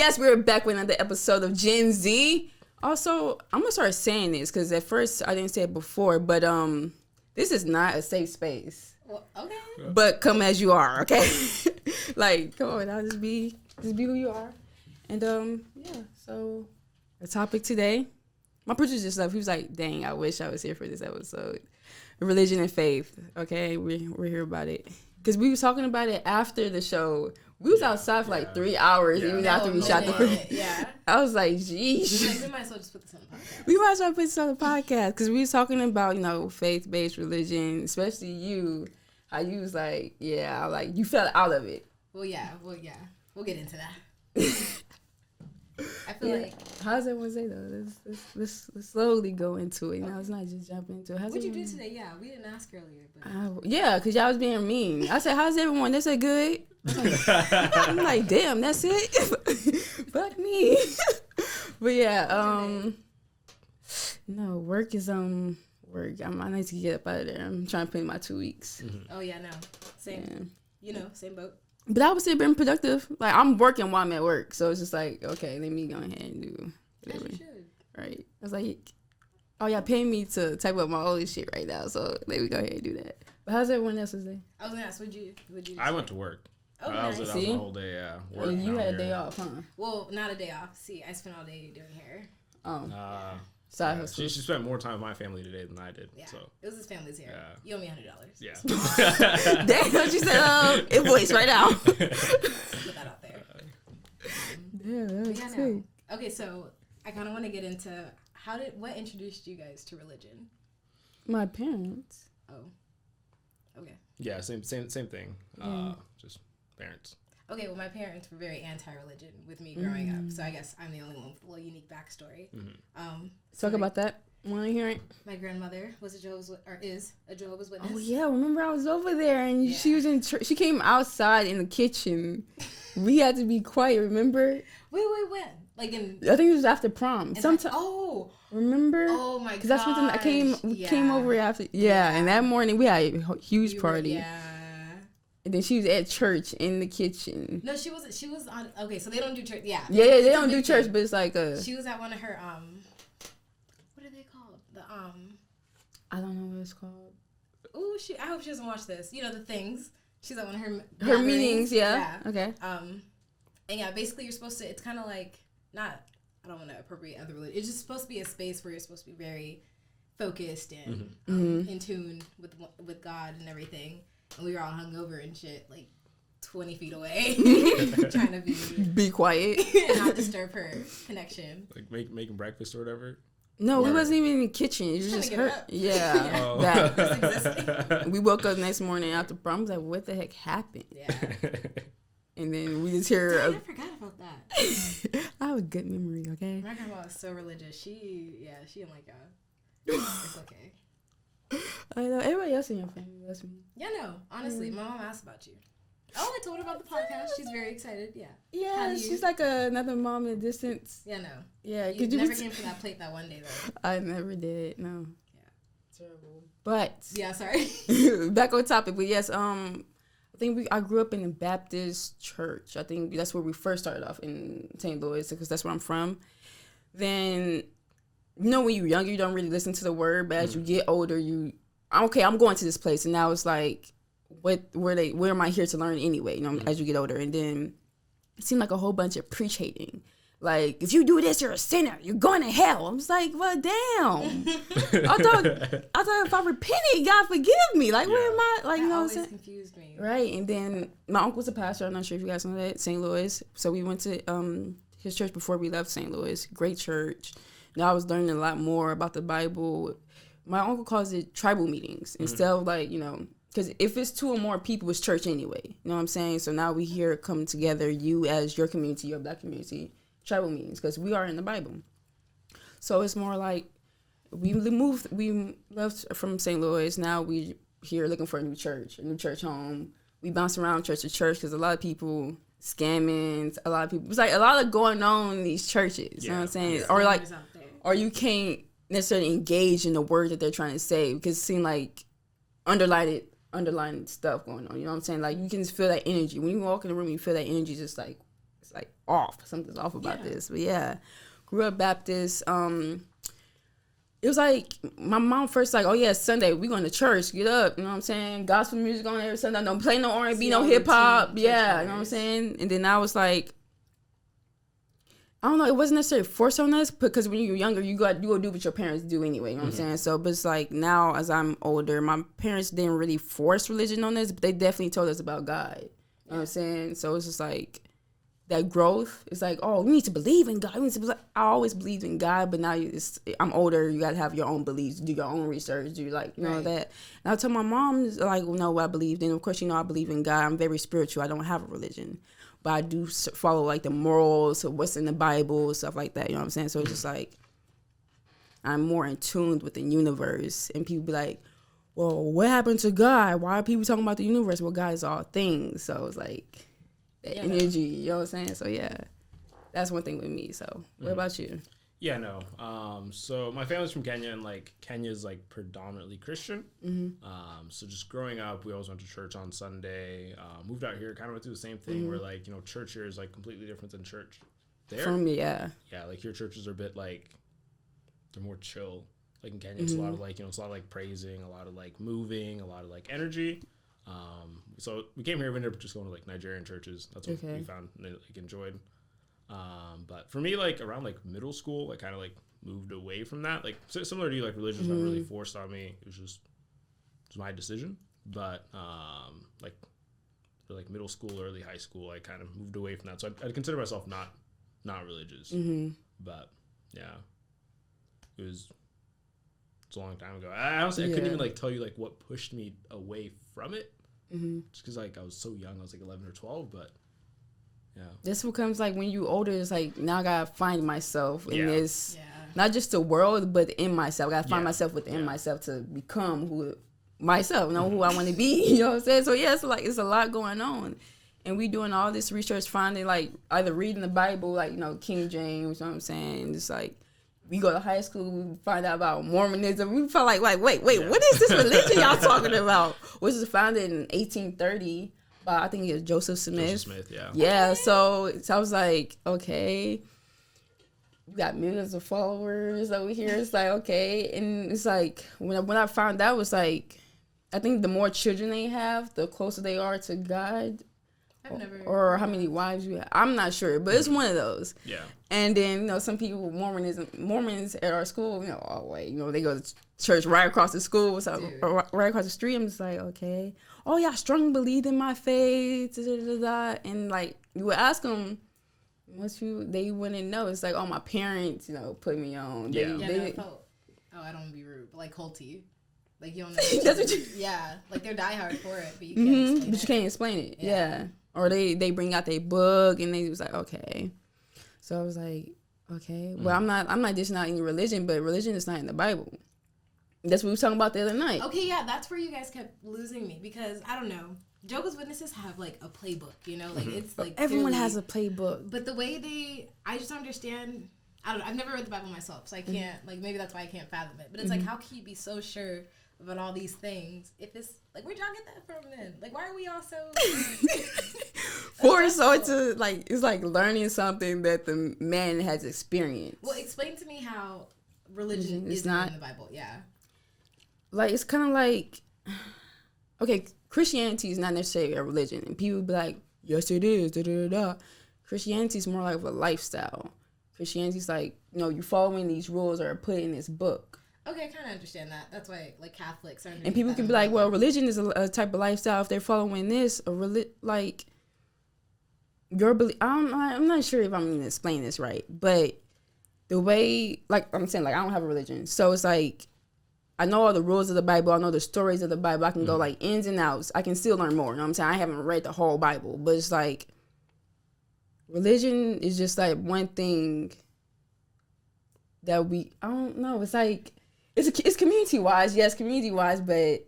yes, we're back with another episode of Gen Z. Also, I'm gonna start saying this because at first I didn't say it before, but this is not a safe space. Well, okay. But come as you are, okay? Like, come on, I'll just be who you are. And yeah. So the topic today, my producer just left. He was like, "Dang, I wish I was here for this episode." Religion and faith. Okay, we're here about it because we was talking about it after the show. We was outside for like 3 hours even after we shot the first. Yeah. I was like, geez. We might as well just put this on the podcast. We might as well put this on the podcast because we was talking about, faith-based religion, especially you. How you was like, yeah, like you fell out of it. Well, yeah. We'll get into that. I feel like. How's everyone say though? Let's slowly go into it. It's not just jumping into it. What'd you do today? Yeah, we didn't ask earlier. But... yeah, because y'all was being mean. I said, how's everyone? They said good. I'm like, damn, that's it? Fuck me. But yeah, no, work is work. I need to get up out of there. I'm trying to put in my 2 weeks. Mm-hmm. Oh yeah, no, same. Yeah. Same boat. But I would say being productive. Like I'm working while I'm at work, so it's just like, okay, let me go ahead and do whatever. Yes, you should. Right? I was like, oh y'all paying me to type up my old shit right now, so let me go ahead and do that. But how's everyone else's day? I was gonna ask, what'd you I went to work. Oh, I was nice. the whole day. Work And you had a day off, huh? Well, not a day off. See, I spent all day doing hair. Oh. Side hustle. She spent more time with my family today than I did. Yeah. So it was his family's hair. Yeah. You owe me $100. Yeah. Damn, she said, invoice right now. Put that out there. Yeah, that's no. Okay, so I kind of want to get into what introduced you guys to religion? My parents. Oh. Okay. Yeah, same thing. Just parents. Okay, well, my parents were very anti-religion with me growing up, so I guess I'm the only one with a little unique backstory. Mm-hmm. Talk about that. Want to hear it? My grandmother is a Jehovah's Witness. Oh yeah, remember I was over there and she was in church. She came outside in the kitchen. We had to be quiet. Remember? Wait, when? Like in? I think it was after prom. Sometime. Remember? Oh my god. Because that's when I came over after. Yeah, and that morning we had a huge party. Yeah. And then she was at church in the kitchen. No, she wasn't. She was on. Okay, so they don't do church. Yeah. Yeah, they don't do church, but it's like a. She was at one of her what are they called? I don't know what it's called. Ooh, I hope she doesn't watch this. The things. She's at one of her meetings. Yeah. Okay. And yeah, basically you're supposed to. It's kind of like not. I don't want to appropriate other religion. It's just supposed to be a space where you're supposed to be very focused and in tune with God and everything. And we were all hungover and shit, like 20 feet away, trying to be quiet and not disturb her connection. Like making breakfast or whatever. No, we wasn't even in the kitchen. It was just her. Yeah. Oh. That. We woke up the next morning after prom. I was like, what the heck happened? Yeah. And then we just hear. I forgot about that. I have a good memory. Okay. My grandma was so religious. She didn't like God. It's okay. I know everybody else in your family loves me. Yeah, no. Honestly, my mom asked about you. Oh, I told her about the podcast. She's very excited. Yeah. Yeah, she's like another mom in the distance. Yeah, no. Yeah, you never came for that plate that one day though. I never did. No. Yeah. Terrible. But yeah, sorry. Back on topic, but yes, I think I grew up in a Baptist church. I think that's where we first started off in St. Louis because that's where I'm from. Then. When you're younger, you don't really listen to the word, but as you get older, I'm going to this place, and now it's like, where am I here to learn anyway? As you get older, and then it seemed like a whole bunch of preach hating, like if you do this, you're a sinner, you're going to hell. I'm just like, well, damn. I thought if I repented, God forgive me. Like, where am I? Like, that what I'm always saying? Confused me. Right, and then my uncle's a pastor. I'm not sure if you guys know that, St. Louis. So we went to his church before we left St. Louis. Great church. Now I was learning a lot more about the Bible. My uncle calls it tribal meetings instead of because if it's 2 or more people, it's church anyway. You know what I'm saying? So now we here come together, you as your community, your black community, tribal meetings, because we are in the Bible. So it's more like we left from St. Louis. Now we here looking for a new church home. We bounce around church to church because a lot of people scamming, a lot of people. It's like a lot of going on in these churches. You know what I'm saying? Or you can't necessarily engage in the word that they're trying to say because it seems like underlined stuff going on. You know what I'm saying? Like you can just feel that energy when you walk in the room. You feel that energy, just like something's like off. Something's off about this. But yeah, grew up Baptist. It was like my mom first like, oh yeah, Sunday we going to church. Get up, you know what I'm saying? Gospel music on every Sunday. Don't play no R&B, no hip hop. Yeah, you know what I'm saying? And then I was like, I don't know. It wasn't necessarily forced on us because when you're younger, you go do what your parents do anyway. You know what I'm saying? So, but it's like now as I'm older, my parents didn't really force religion on us, but they definitely told us about God. You know what I'm saying? So it's just like that growth. It's like, oh, you need to believe in God. I always believed in God, but now I'm older. You got to have your own beliefs, do your own research, do like, you know, that. And I tell my mom, like, no, what I believed in. Of course, you know, I believe in God. I'm very spiritual. I don't have a religion. But I do follow, like, the morals of what's in the Bible, stuff like that. You know what I'm saying? So it's just, like, I'm more in tune with the universe. And people be like, well, what happened to God? Why are people talking about the universe? Well, God is all things. So it's, like, the energy. You know what I'm saying? So, yeah. That's one thing with me. So, what about you? Yeah, no. So my family's from Kenya, and like Kenya's like predominantly Christian. So just growing up, we always went to church on Sunday. Moved out here, kind of went through the same thing where like, you know, church here is like completely different than church there. For me, yeah. Yeah, like your churches are a bit like, they're more chill. Like in Kenya, it's a lot of like, you know, it's a lot of like praising, a lot of like moving, a lot of like energy. So we came here, we ended up just going to like Nigerian churches. That's what we found and like enjoyed. But for me, like around like middle school, I kind of like moved away from that. Like similar to you, like religion's not really forced on me. It was my decision. But like for like middle school, early high school, I kind of moved away from that. So I'd consider myself not religious. But yeah, it's a long time ago. I honestly I couldn't even like tell you like what pushed me away from it. Just because like I was so young, I was like 11 or 12, but. Yeah. This becomes like when you older, it's like now I gotta find myself in this, not just the world, but in myself. I gotta find myself within myself to become who myself, know who I want to be. You know what I'm saying? So yeah, it's a lot going on, and we doing all this research, finding like either reading the Bible, like, you know, King James. You know what I'm saying? It's like we go to high school, we find out about Mormonism. We felt like wait, what is this religion y'all talking about? Which was founded in 1830. I think it was Joseph Smith. Yeah, so I was like, okay, we got millions of followers over here. It's like, okay. And it's like, when I found out, it's like, I think the more children they have, the closer they are to God. Or how many wives you have. I'm not sure, but it's one of those. Yeah. And then, you know, some people, Mormons at our school, you know, oh, wait, you know, they go to church right across the school, so right across the street. I'm just like, okay. Oh, yeah, I strongly believe in my faith, and like, you would ask them, they wouldn't know. It's like, oh, my parents, you know, put me on. I don't want to be rude, but like culty. Like, you don't know. That's what you... Yeah, like they're diehard for it, but you can't explain it. But you can't explain it, yeah. Or they bring out their book, and they was like, okay. So I was like, okay. Well, I'm not dishing out any religion, but religion is not in the Bible. That's what we were talking about the other night. Okay, yeah, that's where you guys kept losing me because, I don't know, Jehovah's Witnesses have, like, a playbook, you know? Like, it's, like, everyone has a playbook. But the way I just don't understand, I don't know, I've never read the Bible myself, so I can't, like, maybe that's why I can't fathom it. But it's like, how can you be so sure about all these things if it's, like, where'd y'all get that from then? Like, why are we all so... So it's like learning something that the man has experienced. Well, explain to me how religion is not in the Bible, Like, it's kind of like, okay, Christianity is not necessarily a religion. And people be like, yes, it is, da-da-da-da. Christianity is more like a lifestyle. Christianity is like, you know, you're following these rules that are put in this book. Okay, I kind of understand that. That's why, like, Catholics are... And people can be like, well, religion is a type of lifestyle. If they're following this, like, your belief... I'm not sure if I'm going to explain this right, but the way... Like, I'm saying, like, I don't have a religion. So it's like... I know all the rules of the Bible. I know the stories of the Bible. I can go like ins and outs. I can still learn more. You know what I'm saying? I haven't read the whole Bible, but it's like religion is just like one thing that I don't know. It's like it's community wise. Yes, community wise, but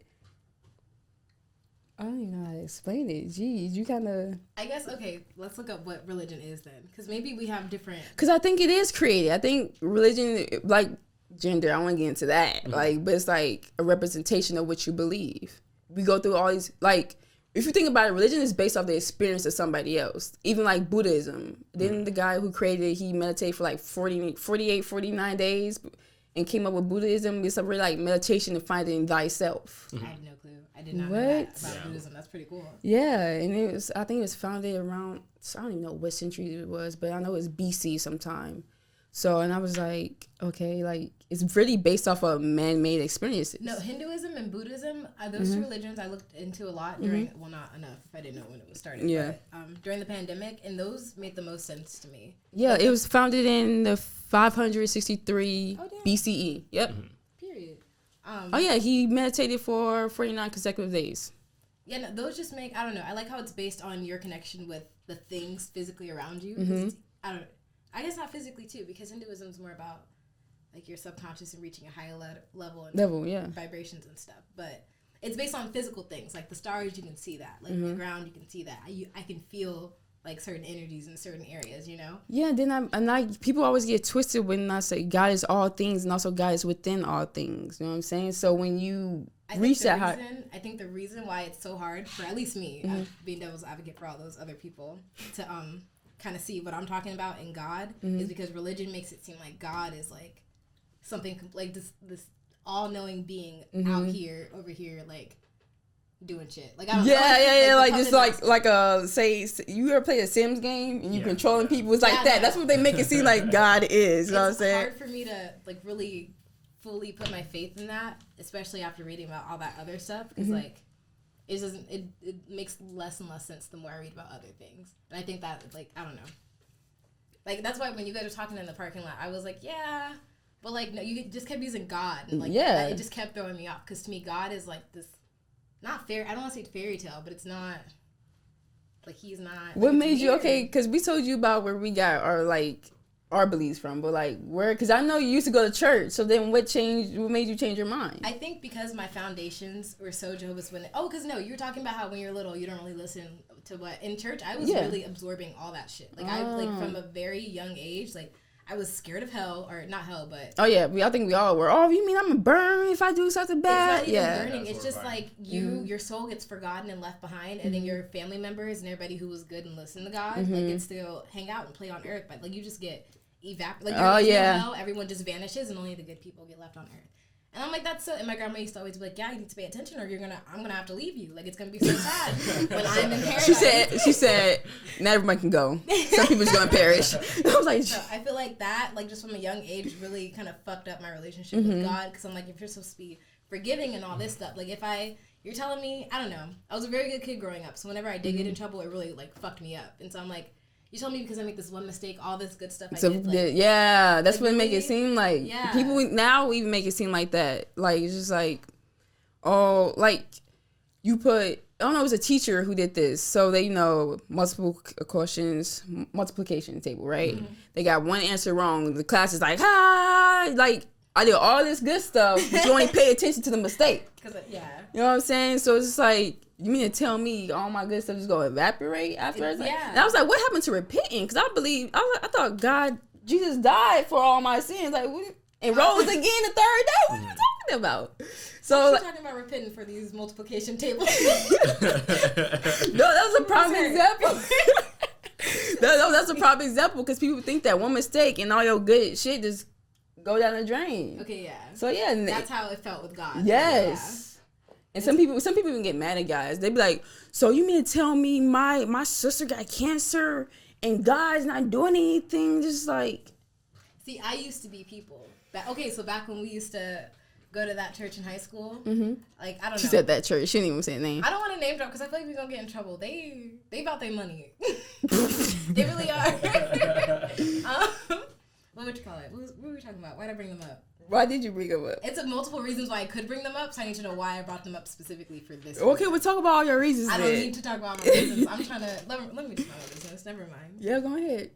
I don't even know how to explain it. Geez, you kind of... I guess, okay, let's look up what religion is then, because maybe we have different... Because I think it is created. I think religion, like gender, I want to get into that. Like, but it's like a representation of what you believe. We go through all these, like, if you think about it, religion is based off the experience of somebody else. Even like Buddhism. Then the guy who created it, he meditated for like 49 days and came up with Buddhism. It's a really like meditation of finding thyself. I have no clue. I did not know that about Buddhism. That's pretty cool. Yeah, and I think it was founded around, I don't even know what century it was, but I know it's BC sometime. So, and I was like, okay, like, it's really based off of man-made experiences. No, Hinduism and Buddhism, those two religions I looked into a lot during, well, not enough if I didn't know when it was starting. Yeah. But, during the pandemic, and those made the most sense to me. Yeah, it was founded in the 563 BCE. Yep. Period. Oh, yeah, he meditated for 49 consecutive days. Yeah, no, those just make, I don't know, I like how it's based on your connection with the things physically around you. I don't know. I guess not physically too, because Hinduism is more about like your subconscious and reaching a higher level and vibrations and stuff. But it's based on physical things, like the stars. You can see that, like the ground. You can see that. I can feel like certain energies in certain areas. You know. Yeah. Then people always get twisted when I say God is all things, and also God is within all things. You know what I'm saying? So when you reach that high, I think the reason why it's so hard for at least me, being devil's advocate for all those other people, to kind of see what I'm talking about in God is because religion makes it seem like God is like something like this all-knowing being out here, over here, like doing shit. Like I don't know. Like just like say you ever play a Sims game and you controlling people. It's like that. That's what they make it seem like God is. You know what I'm saying? It's hard for me to like really fully put my faith in that, especially after reading about all that other stuff, because like. It makes less and less sense the more I read about other things. And I think that, like, I don't know. Like, that's why when you guys were talking in the parking lot, I was like, yeah. But, like, no, you just kept using God. And, like, it just kept throwing me off. Because to me, God is, like, this, not fair. I don't want to say fairy tale, but it's not, like, he's not. What made you, okay, because we told you about where we got our beliefs from, but like where, because I know you used to go to church, so then what made you change your mind? I think because my foundations were so Jehovah's Witness. Because no, you were talking about how when you're little you don't really listen to what in church. I was really absorbing all that shit. Like I like from a very young age, like I was scared of hell, or not hell, but I think we all were. Oh, you mean I'm gonna burn if I do something bad? It's not even burning. It's just like your soul gets forgotten and left behind, and then your family members and everybody who was good and listened to God like gets to hang out and play on earth, but like you just get evaporate. Like hell, everyone just vanishes, and only the good people get left on earth. And I'm like, that's so. And my grandma used to always be like, "Yeah, you need to pay attention, or I'm gonna have to leave you. Like it's gonna be so sad when I'm in paradise." She said, "Not everyone can go. Some people's gonna perish." I was like, so I feel like that, like just from a young age, really kind of fucked up my relationship with God, because I'm like, if you're supposed to be forgiving and all this stuff, like you're telling me, I don't know. I was a very good kid growing up, so whenever I did get in trouble, it really like fucked me up, and so I'm like. You told me because I make this one mistake, all this good stuff I did. Like, that's what make it seem like. Yeah. People now even make it seem like that. Like, it's just like, oh, like, you put, I don't know, it was a teacher who did this. So they, multiplication table, right? Mm-hmm. They got one answer wrong. The class is like, like, I did all this good stuff, but you only pay attention to the mistake. You know what I'm saying? So it's just like, you mean to tell me all my good stuff is going to evaporate afterwards? Yeah. And I was like, what happened to repenting? Because I thought Jesus died for all my sins. Like, and rose again the third day. What are you talking about? So you're talking about repenting for these multiplication tables. No, that was a prime example. That's a prime example, because people think that one mistake and all your good shit just go down the drain. Okay, yeah. So yeah, that's how it felt with God. Yes. Yeah. And some people even get mad at guys. They be like, "So you mean to tell me my sister got cancer and God's not doing anything?" Just like, see, I used to be people. So back when we used to go to that church in high school, like I don't know. She said that church. She didn't even say a name. I don't want to name drop because I feel like we're gonna get in trouble. They about their money. They really are. What would you call it? What were we talking about? Why did I bring them up? Why did you bring them up? It's multiple reasons why I could bring them up, so I need to know why I brought them up specifically for this. Okay, we'll talk about all your reasons. I don't need to talk about my reasons. I'm trying to let me just mind my business. Never mind. Yeah, go ahead.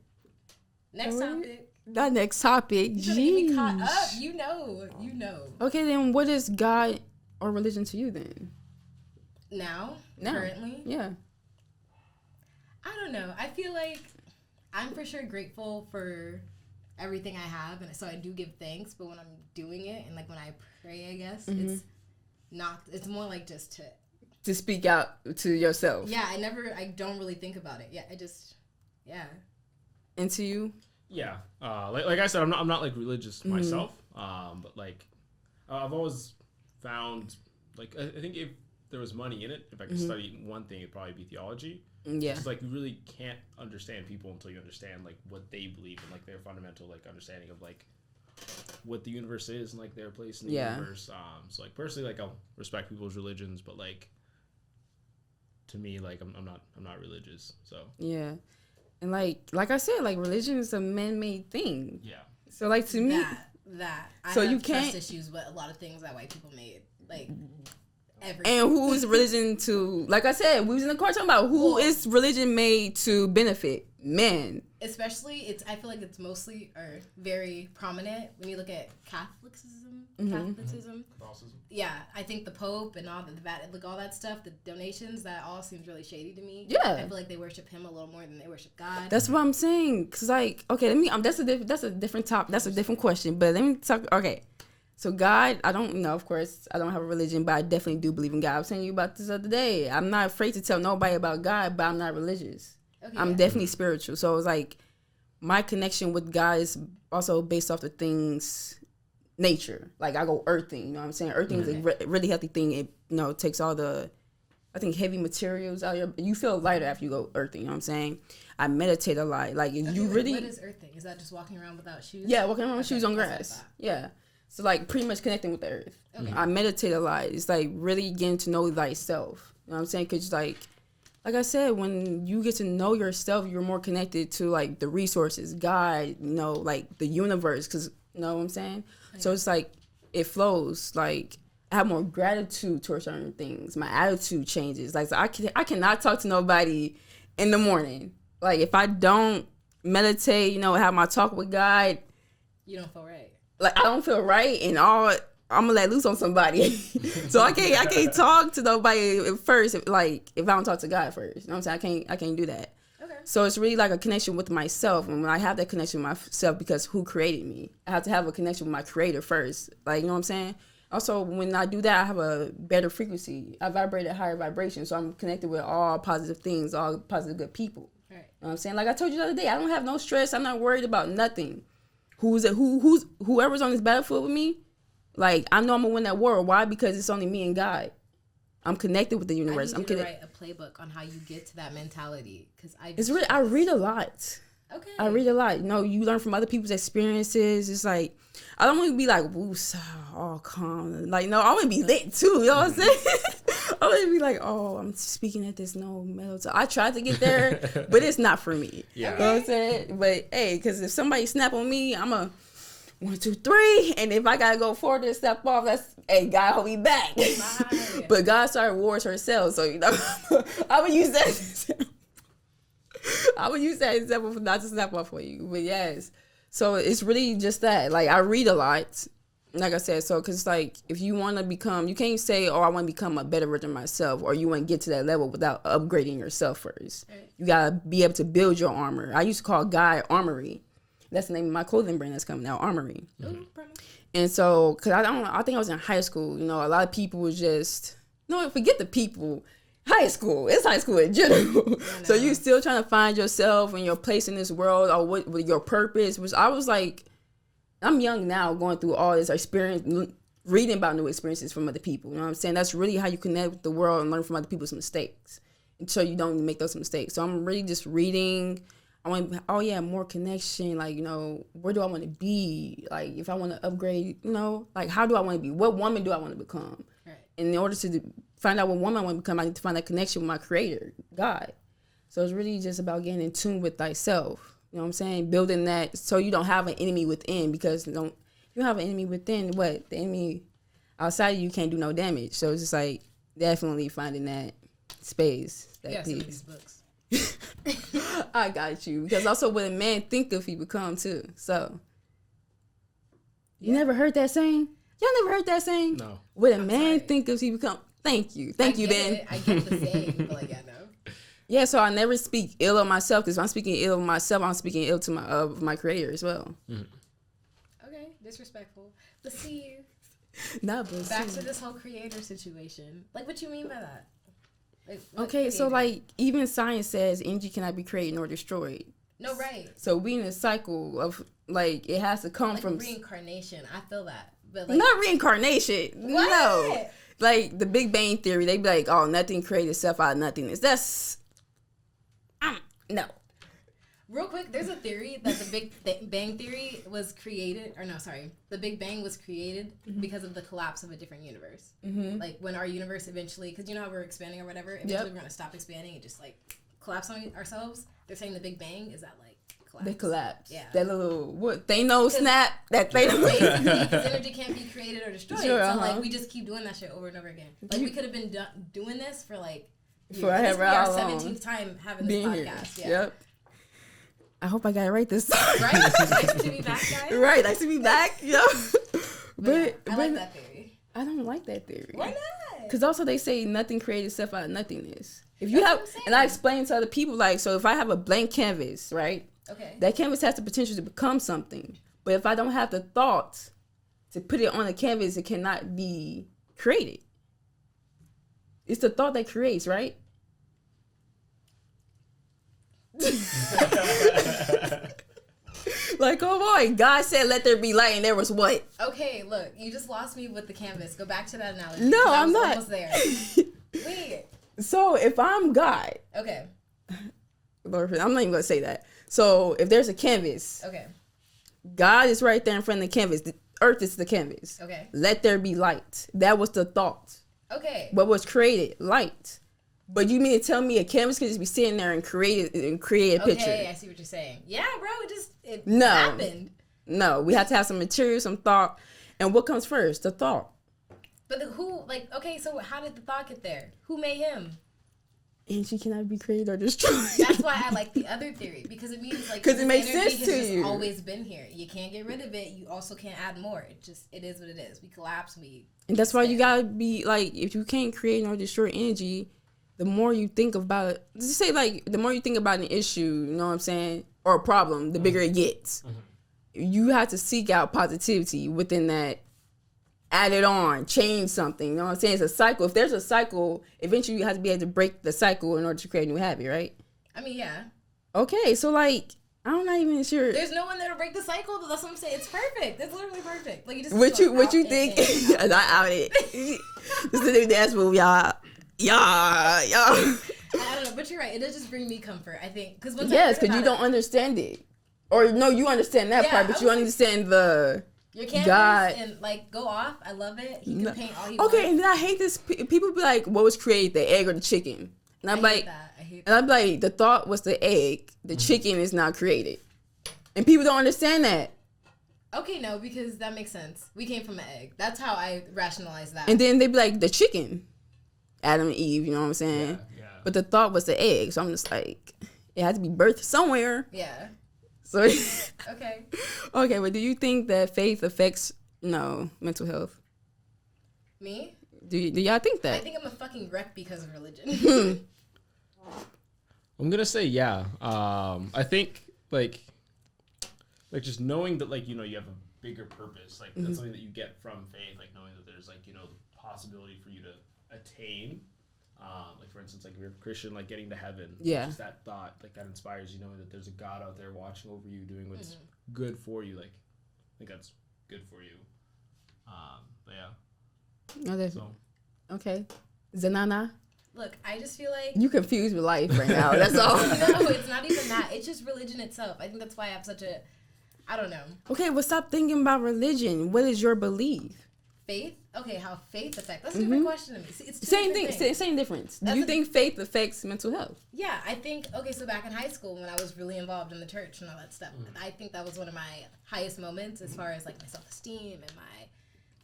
Next topic. That next topic. You're trying to get me caught up. You know. Okay, then what is God or religion to you then? Now? Currently? Yeah. I don't know. I feel like I'm for sure grateful for everything I have, and so I do give thanks, but when I'm doing it and like when I pray, I guess it's more like just to to speak out to yourself. Yeah, I don't really think about it. Yeah. And to you? Yeah. Like I said, I'm not like religious myself. But like I've always found like I think if there was money in it, if I could study one thing, it'd probably be theology. Yeah. Because like you really can't understand people until you understand like what they believe and like their fundamental like understanding of like what the universe is and like their place in the universe. So like personally, like I'll respect people's religions, but like to me, like I'm not religious. So yeah, and like I said, like religion is a man-made thing. Yeah. So like to me, that I so have you can't trust issues with a lot of things that white people made, like everything. And who is religion to? Like I said, we was in the court talking about who is religion made to benefit men. Especially, I feel like it's mostly or very prominent when you look at Catholicism. Catholicism. Yeah, I think the Pope and all like all that stuff, the donations, that all seems really shady to me. Yeah, I feel like they worship him a little more than they worship God. That's what I'm saying. Cause like, okay, let me. That's a different topic. That's a different question. But let me talk. Okay, so God, I don't know. Of course, I don't have a religion, but I definitely do believe in God. I was telling you about this other day. I'm not afraid to tell nobody about God, but I'm not religious. Okay, I'm definitely spiritual. So it's like my connection with God is also based off the things. Nature, like I go earthing, you know what I'm saying? Earthing is a really healthy thing. It takes all the, I think, heavy materials out of you feel lighter after you go earthing, you know what I'm saying? I meditate a lot. Like if you really, what is earthing? Is that just walking around without shoes? Yeah, walking around with shoes on grass. Yeah, so like pretty much connecting with the earth. Okay. I meditate a lot. It's like really getting to know thyself. You know what I'm saying? Because like I said, when you get to know yourself, you're more connected to like the resources, God, like the universe. Because you know what I'm saying? So it's like it flows. Like I have more gratitude towards certain things. My attitude changes. Like so I cannot talk to nobody in the morning. Like if I don't meditate, have my talk with God, you don't feel right. Like I don't feel right, and I'm gonna let loose on somebody. So I can't talk to nobody at first. If I don't talk to God first, you know what I'm saying? I can't do that. So it's really like a connection with myself. And when I have that connection with myself, because who created me, I have to have a connection with my creator first. Like, you know what I'm saying? Also, when I do that, I have a better frequency. I vibrate at higher vibration. So I'm connected with all positive things, all positive good people. Right. You know what I'm saying? Like I told you the other day, I don't have no stress. I'm not worried about nothing. Whoever's on this battlefield with me, like I know I'm gonna win that war. Why? Because it's only me and God. I'm connected with the universe. I need you to write a playbook on how you get to that mentality, because I read a lot. Okay. I read a lot. You learn from other people's experiences. It's like I don't want to be like all calm. Like no, I want to be lit too. You know what I'm saying? I want to be like, I'm speaking at this metal. I tried to get there, but it's not for me. Yeah. You know what I'm saying? But hey, because if somebody snap on me, I'm a 1, 2, 3, and if I gotta go forward and step off, God hold me back. But God started wars herself, so I would use that example. I would use that example for not to snap off for you. But yes, so it's really just that. Like I read a lot, like I said. So because like if you want to become, you can't say, I want to become a better version of myself, or you want to get to that level without upgrading yourself first. Right. You gotta be able to build your armor. I used to call God Armory. That's the name of my clothing brand that's coming out, Armory. Mm-hmm. And so, because I think I was in high school, a lot of people was just, forget the people. High school, it's high school in general. So you're still trying to find yourself and your place in this world, or what your purpose, which I was like, I'm young now going through all this experience, reading about new experiences from other people. You know what I'm saying? That's really how you connect with the world and learn from other people's mistakes. And so you don't make those mistakes. So I'm really just reading. I want, more connection. Like, where do I want to be? Like, if I want to upgrade, like, how do I want to be? What woman do I want to become? Right. And in order to find out what woman I want to become, I need to find that connection with my creator, God. So it's really just about getting in tune with thyself. You know what I'm saying? Building that so you don't have an enemy within, because you have an enemy within, the enemy outside of you can't do no damage. So it's just like definitely finding that space, that peace. Books. I got you, because also what a man thinketh he become too. So you never heard that saying? Y'all never heard that saying? No. What a man thinketh he become. Thank you, Ben. I get the saying, but no. Yeah, so I never speak ill of myself, because if I'm speaking ill of myself, I'm speaking ill to my creator as well. Mm-hmm. Okay, disrespectful. But see, back to this whole creator situation. Like, what you mean by that? Like, what Okay, so created? like even science says energy cannot be created nor destroyed. No, right. So we in a cycle of like it has to come Like from reincarnation. I feel that. But like, not reincarnation. what? No. Like the Big Bang Theory, they be like, oh, nothing created itself out of nothingness. That's no. Real quick, there's a theory that the Big Bang Theory was created, or no, sorry, the Big Bang was created because of the collapse of a different universe. Like when our universe eventually, because you know how we're expanding or whatever, eventually we're gonna stop expanding and just like collapse on ourselves. They're saying the Big Bang is that like collapse. They collapse. Yeah. That little what Thanos snap. That Thanos. Basically, because energy can't be created or destroyed. Sure, So like we just keep doing that shit over and over again. Like we could have been doing this for like years. For This will be our how long? 17th time having this Being podcast. here. Yeah. Yep. I hope I got it right this time. Right? Nice to be back, guys. Right. Nice to be back. Yep. But I like that theory. I don't like that theory. Why not? Because also they say nothing created itself out of nothingness. If you That's have, what I'm saying. and I explain to other people, like, so if I have a blank canvas, right? Okay. That canvas has the potential to become something. But if I don't have the thought to put it on a canvas, it cannot be created. It's the thought that creates, right? Like, oh boy, God said, let there be light, and there was what? Okay, look, you just lost me with the canvas. Go back to that analogy. No, 'cause I I'm was not. almost there. Wait. So if I'm God, Okay. Lord, I'm not even going to say that. So if there's a canvas, Okay. God is right there in front of the canvas. The earth is the canvas. Okay. Let there be light. That was the thought. Okay. What was created? Light. But you mean to tell me a canvas can just be sitting there and create a picture? Okay, I see what you're saying. Yeah, bro, it No. happened. No, we have to have some material, some thought. And what comes first? The thought. But okay, so how did the thought get there? Who made him? And she cannot be created or destroyed. That's why I like the other theory, because it means like 'Cause it this makes energy sense has to just you. always been here. You can't get rid of it. You also can't add more. It is what it is. We collapse. And that's why you gotta be like, if you can't create nor destroy energy, the more you think about it, just say like, the more you think about an issue, you know what I'm saying, or a problem, the bigger it gets. You have to seek out positivity within that, add it on, change something, you know what I'm saying? It's a cycle. If there's a cycle, eventually you have to be able to break the cycle in order to create a new habit, right? I mean, yeah. Okay, so like, I'm not even sure. There's no one there to break the cycle. That's what I'm saying. It's perfect. It's literally perfect. Like you just What go you out think? and I out it. This is the new dance move, y'all. Y'all. I don't know, but you're right. It does just bring me comfort. I think because Yes, because you don't understand it, or no, you understand that part, but you understand the your canvas God. and like go off. I love it. He can paint all he Okay, wants. and then I hate this. People be like, "What was created, the egg or the chicken?" And I'm like, I hate and I'm like, the thought was the egg. The chicken is not created, and people don't understand that. Okay, no, because that makes sense. We came from an egg. That's how I rationalize that. And then they be like, the chicken, Adam and Eve. You know what I'm saying? Yeah. But the thought was the egg. So I'm just like, it had to be birthed somewhere. Yeah. So Okay. okay, but do you think that faith affects mental health? Me? Do y'all think I that? think I'm a fucking wreck because of religion. I'm gonna say yeah. I think like just knowing that like you have a bigger purpose, like that's something that you get from faith, like knowing that there's like the possibility for you to attain. Like for instance, like if you're a Christian, like getting to heaven. Yeah. Just that thought, like that inspires you, knowing that there's a God out there watching over you, doing what's good for you. Like I think that's good for you. But yeah. Oh, So okay. Zanana, Look, I just feel like you confused with life right now. That's all. no, it's not even that. It's just religion itself. I think that's why I have such a, I don't know, Okay, well, stop thinking about religion. What is your belief? faith. Okay, how faith affects. That's a different question to me. See, it's two Same different thing. things. Same difference. Do That's you a- think faith affects mental health? Yeah, I think, okay, so back in high school when I was really involved in the church and all that stuff, I think that was one of my highest moments as far as like my self-esteem and my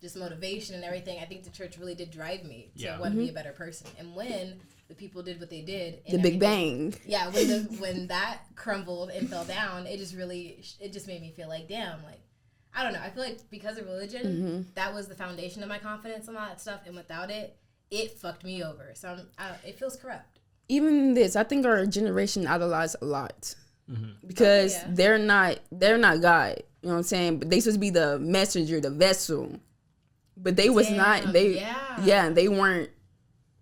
just motivation and everything. I think the church really did drive me to want to be a better person. And when the people did what they did, and The Big everything- Bang. Yeah, when that crumbled and fell down, it just made me feel like, damn, like, I don't know. I feel like because of religion, that was the foundation of my confidence and all that stuff. And without it, it fucked me over. So it feels corrupt. Even this, I think our generation idolized a lot because Okay, yeah. they're not God. You know what I'm saying? But they supposed to be the messenger, the vessel. But they was not. Damn, They yeah. and they weren't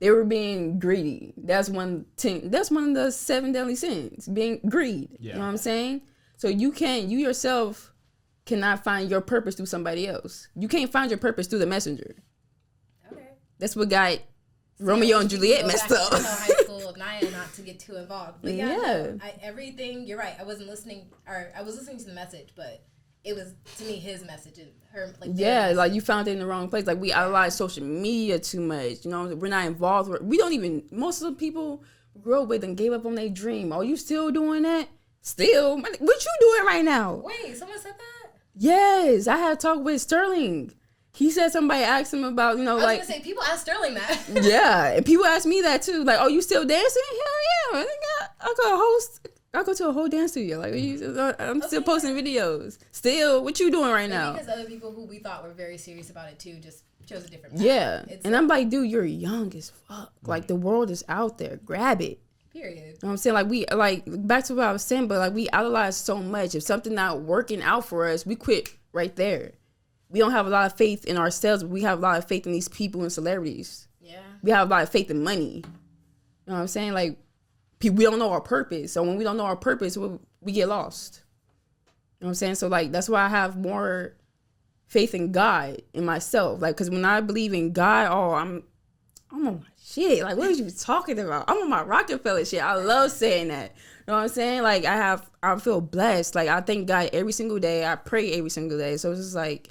They were being greedy. That's one thing. That's one of the 7 deadly sins, being greed. Yeah. You know what I'm saying? So you yourself cannot find your purpose through somebody else. You can't find your purpose through the messenger. Okay. That's what got Romeo and Juliet messed up. High school of Naya not to get too involved. But no, everything, you're right. I wasn't listening, or I was listening to the message, but it was, to me, his message and her, like, like you found it in the wrong place. Like, we idolize social media too much. You know, we're not involved. We don't even, most of the people grew up with and gave up on their dream. Are you still doing that? Still? What you doing right now? Wait, someone said that? Yes, I had a talk with Sterling. He said somebody asked him about, you know, I was gonna say, people ask Sterling that. Yeah, and people ask me that too. Like, oh, you still dancing? Hell yeah. I'll go to a whole dance studio. Like, I'm still posting videos. Still, what you doing right now? Because other people who we thought were very serious about it too just chose a different path. Yeah, and I'm like, dude, you're young as fuck. Like, the world is out there. Grab it. Period. You know what I'm saying? Like, back to what I was saying, but like, we idolize so much. If something not working out for us, we quit right there. We don't have a lot of faith in ourselves, but we have a lot of faith in these people and celebrities. Yeah. We have a lot of faith in money. You know what I'm saying? Like, we don't know our purpose. So when we don't know our purpose, we get lost. You know what I'm saying? So, like, that's why I have more faith in God, in myself. Like, because when I believe in God, I'm on my shit. Like, what are you talking about? I'm on my Rockefeller shit. I love saying that. You know what I'm saying? Like, I feel blessed. Like, I thank God every single day. I pray every single day. So it's just like,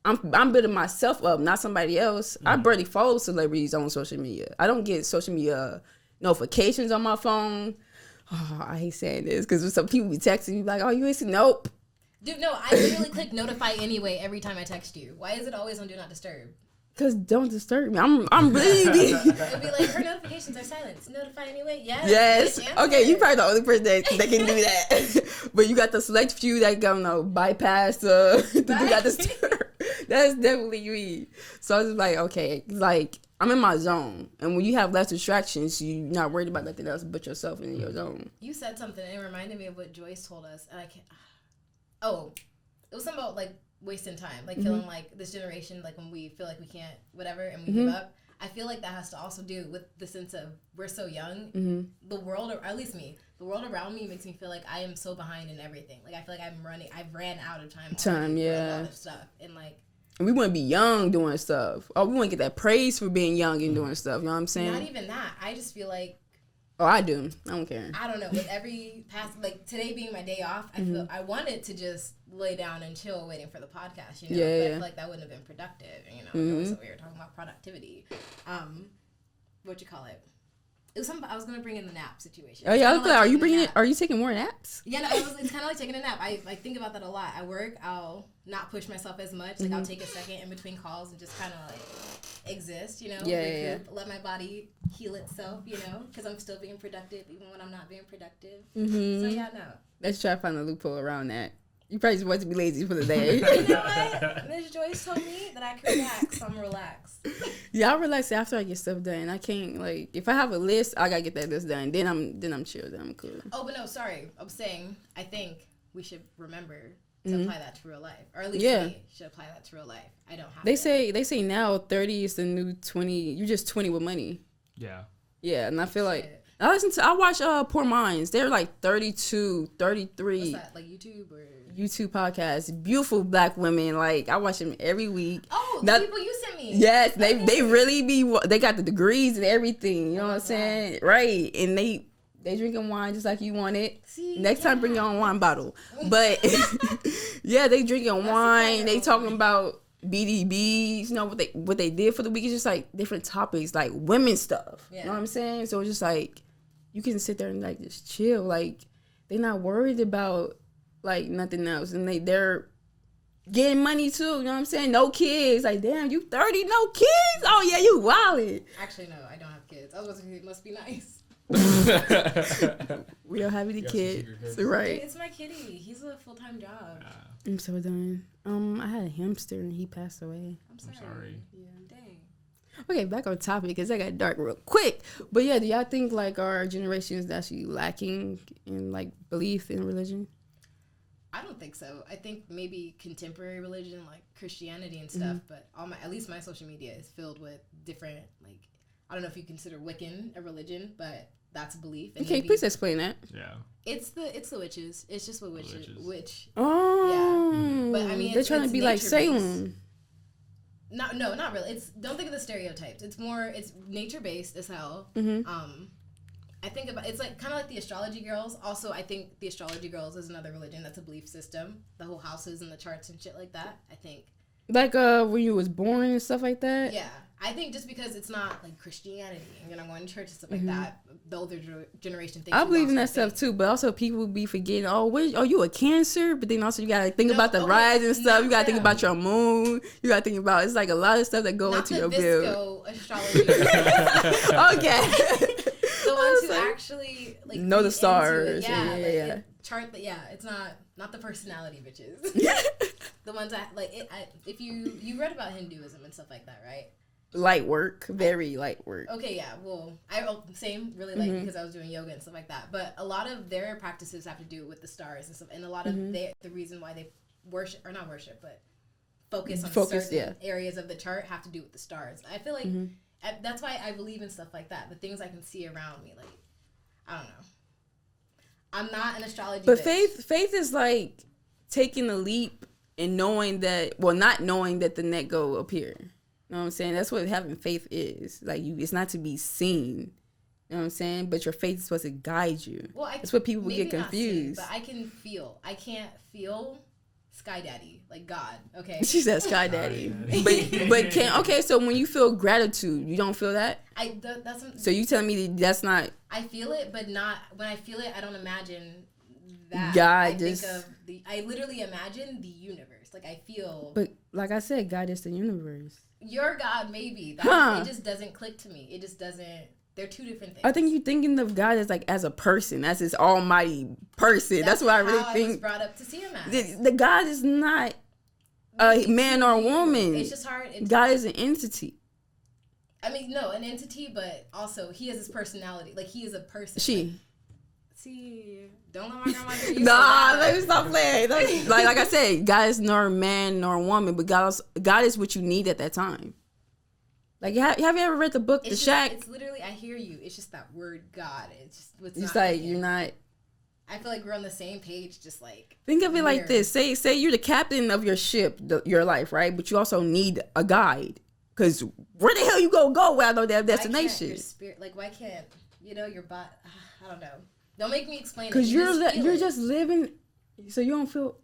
I'm building myself up, not somebody else. I barely follow celebrities on social media. I don't get social media notifications on my phone. Oh, I hate saying this because some people be texting me like, "Oh, you ain't seen?" Nope. Dude, no, I literally click notify anyway every time I text you. Why is it always on do not disturb? Because don't disturb me. I'm really. It'll be like, her notifications are silenced. Notify anyway? Yes. Okay, you probably the only person that can do that. But you got the select few that go, bypass the do not disturb. That's definitely me. So I was like, okay, like, I'm in my zone. And when you have less distractions, you're not worried about nothing else but yourself in your zone. You said something, and it reminded me of what Joyce told us. And I can't. Oh, it was something about, like, wasting time. Like, feeling like this generation, like, when we feel like we can't, whatever, and we give up. I feel like that has to also do with the sense of we're so young. The world, or at least me, the world around me makes me feel like I am so behind in everything. Like, I feel like I've ran out of time. For a lot of stuff. And, like, we want to be young doing stuff. Oh, we want to get that praise for being young and doing stuff. You know what I'm saying? Not even that. I just feel like. Oh, I do. I don't care. I don't know. With every past, like, today being my day off, I feel I wanted to just lay down and chill waiting for the podcast, you know? Yeah, but I feel like that wouldn't have been productive, you know? So we were talking about productivity. What you call it? It was something I was gonna bring in the nap situation. Oh yeah, are you bringing it? Are you taking more naps? Yeah, no, it's kind of like taking a nap. I think about that a lot. At work, I'll not push myself as much. Like I'll take a second in between calls and just kind of like exist, you know. Let my body heal itself, you know, because I'm still being productive even when I'm not being productive. So yeah, no. Let's try to find a loophole around that. You probably just want to be lazy for the day. You know what? Ms. Joyce told me that I could relax, so I'm relaxed. Yeah, I'll relax after I get stuff done. I can't, like, if I have a list, I gotta get that list done. Then I'm chill. Then I'm cool. Oh, but no, sorry. I'm saying I think we should remember to apply that to real life, or at least we should apply that to real life. I don't have. They say now 30 is the new 20. You're just 20 with money. Yeah. Yeah, and I feel like. I watch Poor Minds. They're like 32, 33. What's that, like YouTube or? YouTube podcasts. Beautiful black women. Like, I watch them every week. Oh, the people you sent me. Yes, they really be, they got the degrees and everything. You know what I'm saying? Right. And they drinking wine just like you want it. See, next time, bring your own wine bottle. But, yeah, they drinking wine. They talking about BDBs, you know, what they did for the week. It's just like different topics, like women stuff. Yeah. You know what I'm saying? So it's just like, you can sit there and like just chill. Like, they're not worried about like nothing else, and they're getting money too. You know what I'm saying? No kids. Like, damn, you 30, no kids? Oh yeah, you wildin'. Actually, no, I don't have kids. I was supposed to say it must be nice. We don't have any kids, right? It's my kitty. He's a full-time job. I'm so done. I had a hamster and he passed away. I'm sorry. Yeah. Dang. Okay, back on topic because I got dark real quick. But yeah, do y'all think like our generation is actually lacking in like belief in religion? I don't think so. I think maybe contemporary religion, like Christianity and stuff, but at least my social media is filled with different like I don't know if you consider Wiccan a religion, but that's a belief. And Okay, please explain that. Yeah. It's the witches. It's just what witch. Oh. Yeah. But I mean, they're trying to be like Salem. No, not really. Don't think of the stereotypes. It's nature based as hell. I think about it's like kind of like the astrology girls. Also, I think the astrology girls is another religion. That's a belief system. The whole houses and the charts and shit like that. I think. Like when you was born and stuff like that. Yeah, I think just because it's not like Christianity and you're not going to church and stuff like that, the older generation thinks. I believe in that stuff too, but also people be forgetting. Oh, you a Cancer? But then also you gotta think about the rise and stuff. You gotta think about your moon. You gotta think about it's like a lot of stuff that go into your build. Astrology. Okay. The ones who actually like know the stars. Yeah. Chart. It's not the personality bitches. The ones that like it. If you read about Hinduism and stuff like that, right? Light work, very light work. Okay, yeah. Well, same really like because I was doing yoga and stuff like that. But a lot of their practices have to do with the stars and stuff, and a lot of the reason why they worship or not worship, but focus on certain areas of the chart have to do with the stars. I feel like that's why I believe in stuff like that. The things I can see around me, like I don't know. I'm not an astrology. But bitch. faith is like taking a leap and knowing that, well, not knowing that the net go appear. You know what I'm saying? That's what having faith is. Like it's not to be seen. You know what I'm saying? But your faith is supposed to guide you. Well, that's what people get confused. But I can feel. I can't feel Sky Daddy, like God. Okay. She said Sky Daddy. but okay. So when you feel gratitude, you don't feel that. So you telling me that's not? I feel it, but not when I feel it. I don't imagine that. God I literally imagine the universe. Like I feel. But like I said, God is the universe. Your God, maybe. It just doesn't click to me. It just doesn't. They're two different things. I think you're thinking of God as like as a person, as this almighty person. That's what I really think. I was brought up to see him as. The God is not a man or a woman. It's just hard. God is an entity. I mean, no, an entity, but also he has his personality. Like he is a person. Don't let my grandma hear you. Nah, let me stop playing. Like I said, God is nor man nor woman, but God is what you need at that time. Like, have you ever read the book, The Shack? It's literally, I hear you. It's just that word God. It's just, it's like, you're not. I feel like we're on the same page, just like. Think of it like this. Say you're the captain of your ship, your life, right? But you also need a guide. Because where the hell you go without no damn destination? Your spirit, like, why can't, your body, I don't know. Don't make me explain it. Because you're just living, so you don't feel,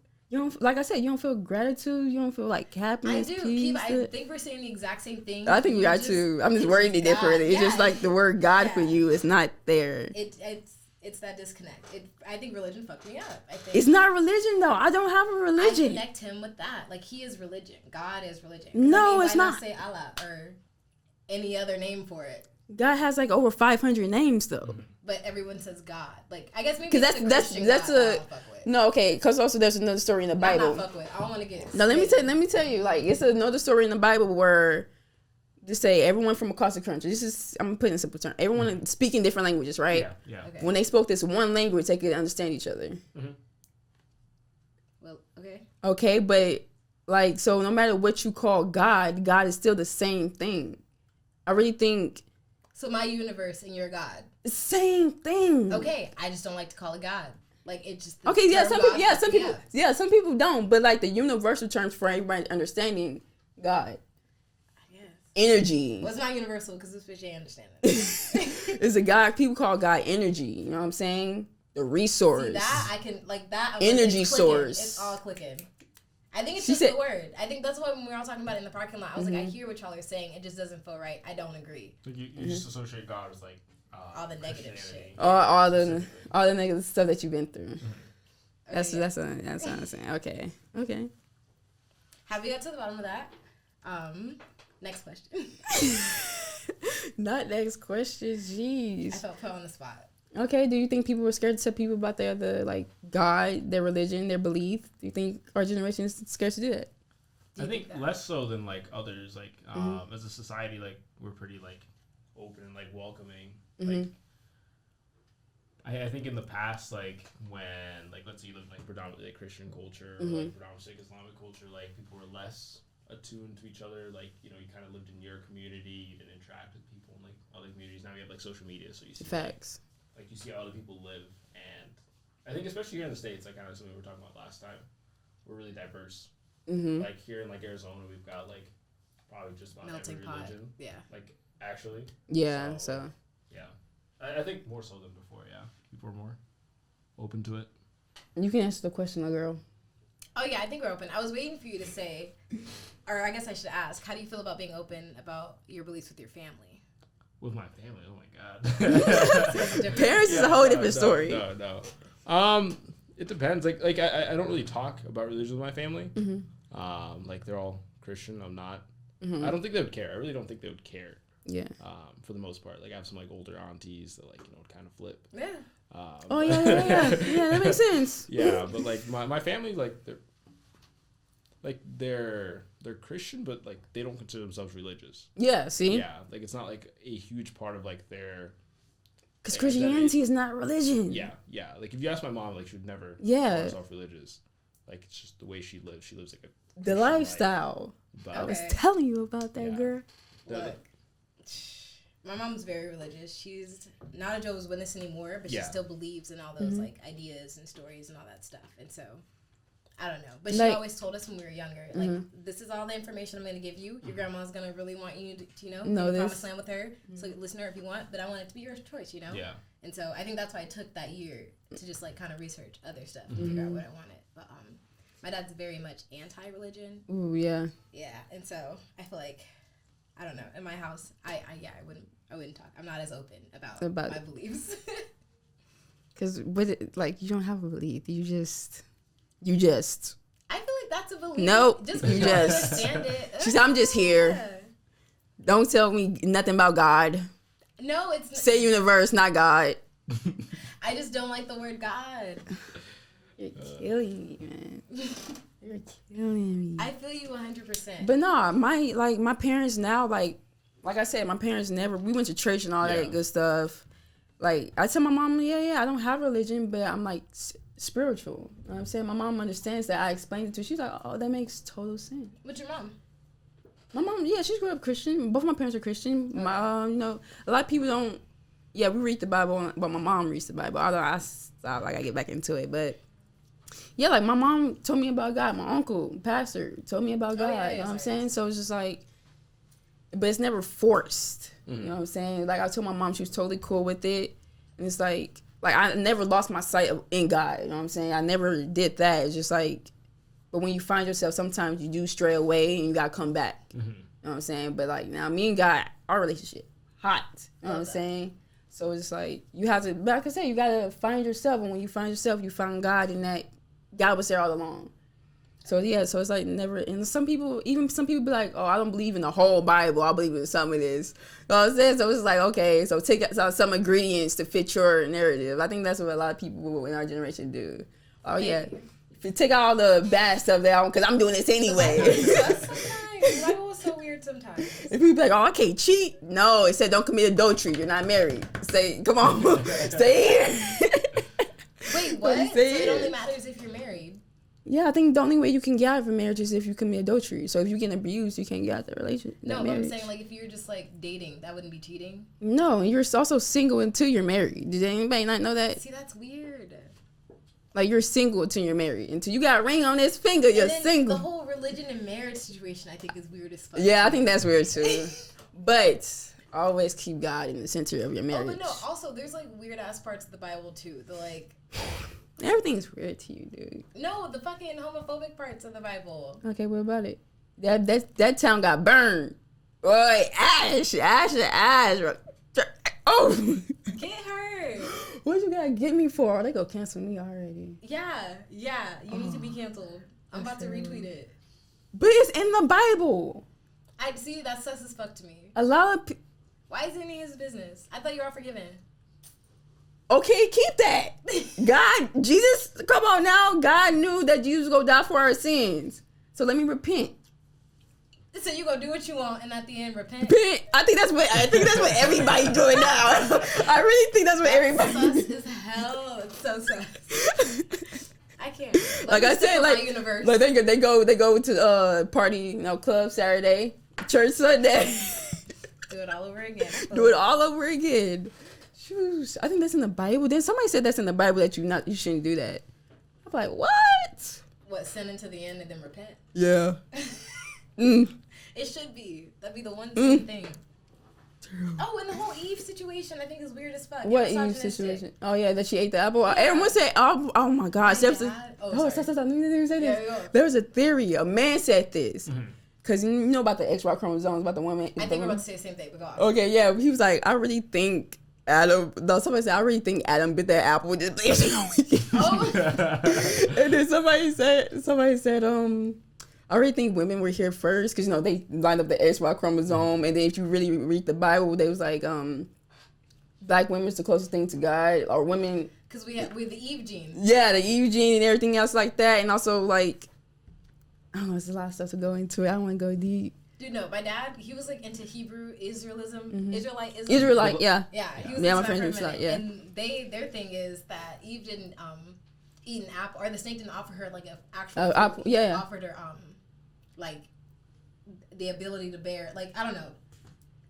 like I said, you don't feel gratitude, you don't feel like happiness, I do. peace. I think we're saying the exact same thing. I think we are too. I'm just wording it differently. It's just like the word God for you is not there. It's that disconnect. I think religion fucked me up. It's not religion though. I don't have a religion. I connect him with that. Like he is religion. God is religion. No, it's not. Why not say Allah or any other name for it? God has like over 500 names though. But everyone says God. Like I guess maybe because that's a no, okay. Because also there's another story in the Bible. Not fuck with. I don't want to get. No, let me tell you. Like it's another story in the Bible where, just say everyone from across the country. I'm putting in simple terms. Everyone speaking different languages, right? Yeah. Okay. When they spoke this one language, they could understand each other. Mm-hmm. Well, okay. Okay, but like so, no matter what you call God, God is still the same thing. I really think. So my universe and your God. Same thing. Okay, I just don't like to call it God. Like it just. Okay, some people don't, but like the universal terms for everybody understanding God. I guess. Energy. What's not universal because this bitch ain't understand it. It's a God. People call God energy. You know what I'm saying? The resource. See, that I can like that. Energy it's source. It's all clicking. I think it's just the word. I think that's why when we were all talking about it in the parking lot, I was like, I hear what y'all are saying. It just doesn't feel right. I don't agree. Like you just associate God with like all the negative shit. All the negative stuff that you've been through. That's what I'm saying. Okay. Have we got to the bottom of that? Next question. Not next question. Jeez. I felt put on the spot. Okay. Do you think people were scared to tell people about their like God, their religion, their belief? Do you think our generation is scared to do that? I think less so than like others. Like as a society, like we're pretty like open and like welcoming. Like I think in the past, like when like let's say you live in like predominantly like Christian culture or like predominantly Islamic culture, like people were less attuned to each other. Like you kind of lived in your community, you didn't interact with people in like other now we have like social media, so you see Facts. like you see how other people live, and I think especially here in the States, like kind of something we were talking about last time, we're really diverse. Mm-hmm. Like here in like Arizona, we've got like probably just about Melting every pot. religion. Yeah. Like actually. Yeah. So. Yeah, I think more so than before. Yeah, people are more open to it. You can answer the question, girl. Oh yeah, I think we're open. I was waiting for you to say, or I guess I should ask, how do you feel about being open about your beliefs with your family? With my family, oh my god. Parents is a whole different story. No. It depends. Like I don't really talk about religion with my family. Mm-hmm. Like they're all Christian. I'm not. Mm-hmm. I don't think they would care. I really don't think they would care. Yeah. For the most part, like I have some like older aunties that like kind of flip. Yeah. Oh yeah, that makes sense. Yeah, but like my family, like they're Christian, but like they don't consider themselves religious. Yeah. See. Yeah, like it's not like a huge part of like their. Because Christianity is not religion. Yeah. Like if you ask my mom, like she would never call herself religious. Like it's just the way she lives. She lives like a the lifestyle. But I was telling you about that, girl. Look, my mom's very religious. She's not a Jehovah's Witness anymore, but she still believes in all those like ideas and stories and all that stuff. And so, I don't know. But she always told us when we were younger, like, this is all the information I'm going to give you. Your grandma's going to really want you to know the promised land with her. So listen to her if you want, but I want it to be your choice, Yeah. And so I think that's why I took that year to just like kind of research other stuff and figure out what I wanted. But my dad's very much anti-religion. Ooh, yeah. Yeah, and so I feel like, I don't know, in my house, I wouldn't talk. I'm not as open about my beliefs. Because with it, like, you don't have a belief. You just. I feel like that's a belief. Nope. Just you just understand it. She said, I'm just here. Don't tell me nothing about God. No, it's say universe, not God. I just don't like the word God. You're killing me, man. You're killing me. I feel you 100%. But no, my parents now, like I said, my parents we went to church and all that good stuff. Like, I tell my mom, I don't have religion, but I'm like spiritual. You know what I'm saying? My mom understands that. I explained it to her. She's like, oh, that makes total sense. What's your mom? My mom, she grew up Christian. Both of my parents are Christian. Okay. A lot of people don't. Yeah, we read the Bible, but my mom reads the Bible. Although I get back into it, but yeah, like my mom told me about God. My uncle, pastor, told me about God. You know what I'm saying? So it's just like, but it's never forced. You know what I'm saying? Like I told my mom, she was totally cool with it, and it's like I never lost my sight in God. You know what I'm saying? I never did that. It's just like. But when you find yourself, sometimes you do stray away and you gotta come back. You know what I'm saying? But like now, me and God, our relationship, hot. You know what I'm saying? So it's like you have to, like I said, you gotta find yourself. And when you find yourself, you find God, and that God was there all along. So yeah, so it's like never. And some people be like, oh, I don't believe in the whole Bible. I believe in some of this. You know what I'm saying? So it's like, okay, so take some ingredients to fit your narrative. I think that's what a lot of people in our generation do. Oh yeah. Take all the bad stuff down because I'm doing this anyway. The Bible was so weird sometimes. If people be like, oh, I can't cheat. No, it said don't commit adultery. You're not married. Say, come on, stay here. Wait, what? So it only matters if you're married. Yeah, I think the only way you can get out of a marriage is if you commit adultery. So if you get abused, you can't get out of the relationship. No, but I'm saying like if you're just like dating, that wouldn't be cheating. No, you're also single until you're married. Did anybody not know that? See, that's weird. Like, you're single until you're married. Until you got a ring on this finger, you're single. The whole religion and marriage situation, I think, is weird as fuck. Yeah, I think that's weird, too. But always keep God in the center of your marriage. Oh, but no, also, there's, like, weird-ass parts of the Bible, too. The, like... Everything's weird to you, dude. No, the fucking homophobic parts of the Bible. Okay, what about it? That town got burned. Boy, Ash. Oh! Get her. What you gotta get me for? They gonna cancel me already. Yeah. You need to be canceled. I'm about to retweet it. But it's in the Bible. I see. That's sus as fuck to me. A lot of Why is it any of his business? I thought you were all forgiven. Okay, keep that. God, Jesus, come on now. God knew that Jesus was gonna die for our sins. So let me repent. So you gonna do what you want and at the end repent? I think that's what everybody's doing now. I really think that's what everybody. Sus as hell. It's so sus. I can't. Like I said, like they go to party, club Saturday, church Sunday. Do it all over again. Do it all over again. Shoes. I think that's in the Bible. Then somebody said that's in the Bible that you shouldn't do that. I'm like, what? What, sin unto the end and then repent? Yeah. It should be. That'd be the one thing. Oh, and the whole Eve situation, I think is weird as fuck. What Eve situation? Oh yeah, that she ate the apple. Yeah. Everyone said, "Oh my gosh!" Let me say this. There was a theory. A man said this because you know about the XY chromosomes about the woman. I think we're about to say the same thing. But go on. Okay, yeah. He was like, I really think Adam. No, somebody said, I really think Adam bit that apple. Just and then somebody said, I really think women were here first because, you know, they lined up the XY chromosome. And then if you really read the Bible, they was like, black women's the closest thing to God, or women. Because we have the Eve gene. Yeah, the Eve gene and everything else like that. And also, like, I don't know, there's a lot of stuff to go into it. I don't want to go deep. Dude, no, my dad, he was like into Hebrew Israelism, Israelite. Yeah. Yeah, he was my friend was like, yeah. And their thing is that Eve didn't eat an apple, or the snake didn't offer her like an actual apple. Yeah, it offered her like the ability to bear, like, I don't know,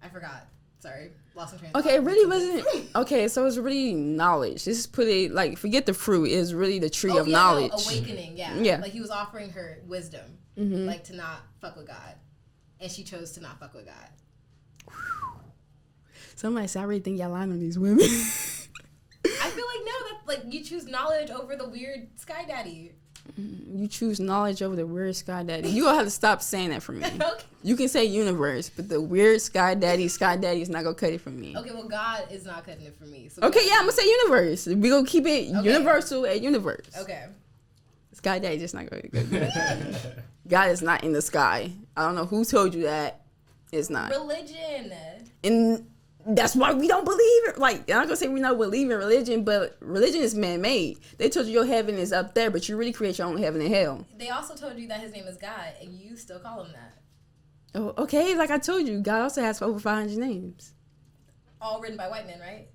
I forgot. Sorry, lost some train of thought. Okay, it really wasn't. Okay, so it's really knowledge. Just put it like, forget the fruit. It's really the tree of knowledge. No, awakening. Yeah. Like he was offering her wisdom, like to not fuck with God, and she chose to not fuck with God. Somebody said, I really think y'all lying on these women. I feel like no, that's like you choose knowledge over the weird sky daddy. You choose knowledge over the weird sky daddy. You gonna have to stop saying that for me. Okay. You can say universe, but the weird sky daddy is not gonna cut it for me. Okay, well, God is not cutting it for me. So okay, yeah, I'm gonna say universe. We gonna keep it universal at universe. Okay. Sky daddy just not gonna go. God is not in the sky. I don't know who told you that. It's not. Religion. And that's why we don't believe it. Like, I'm not gonna say we don't believe in religion, but religion is man-made. They told you your heaven is up there, but you really create your own heaven and hell. They also told you that his name is God, and you still call him that. Oh, okay. Like I told you, God also has over 500 names. All written by white men, right?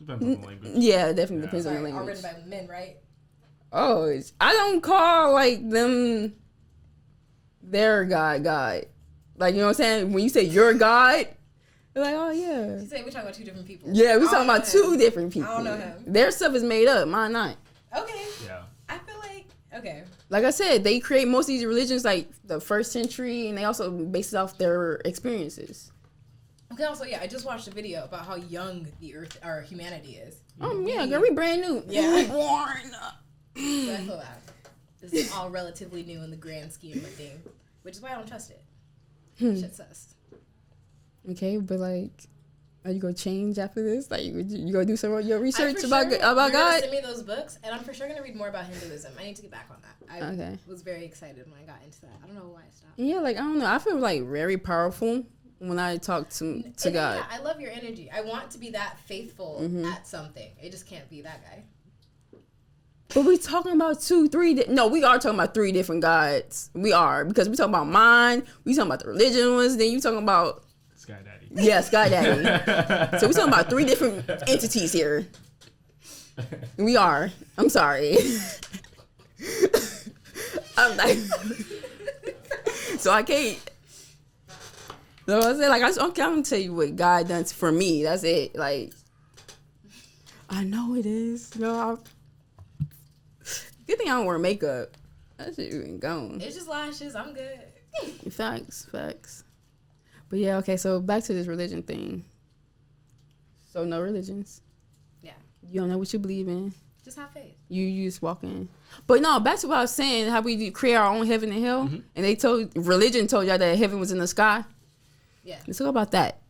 Depends on the language. Yeah, it definitely depends on the language. All written by men, right? Oh, I don't call like them their God. Like, you know what I'm saying? When you say your God, they're like, oh yeah. She said we're talking about two different people. Yeah, we're talking about two different people. I don't know him. Their stuff is made up, mine not. Okay. Yeah. I feel like, okay. Like I said, they create most of these religions like the first century, and they also base it off their experiences. Okay, also, yeah, I just watched a video about how young the Earth or humanity is. Oh, yeah, girl, we brand new. Yeah. Born. So I feel that. This is all relatively new in the grand scheme of things, which is why I don't trust it. Shit's sus. Okay, but like, are you gonna change after this? Like, you gonna do some of your research about You're God? gonna send me those books, and I'm for sure gonna read more about Hinduism. I need to get back on that. I was very excited when I got into that. I don't know why I stopped. Yeah, like I don't know. I feel like very powerful when I talk to God. Yeah, I love your energy. I want to be that faithful at something. It just can't be that guy. But we talking about we are talking about 3 different gods. We are, because we talking about mine. We talking about the religion ones. Then you talking about Sky Daddy. Yeah, Sky Daddy. So we talking about 3 different entities here. We are. I'm sorry. I'm like, so I can't. So I said, like, I'm gonna tell you what God done for me. That's it. Like, I know it is. Good thing I don't wear makeup. That shit even gone. It's just lashes. I'm good. Facts. But yeah, okay, so back to this religion thing. So no religions. Yeah. You don't know what you believe in. Just have faith. You just walk in. But no, back to what I was saying, how we create our own heaven and hell. And religion told y'all that heaven was in the sky. Yeah. Let's talk about that.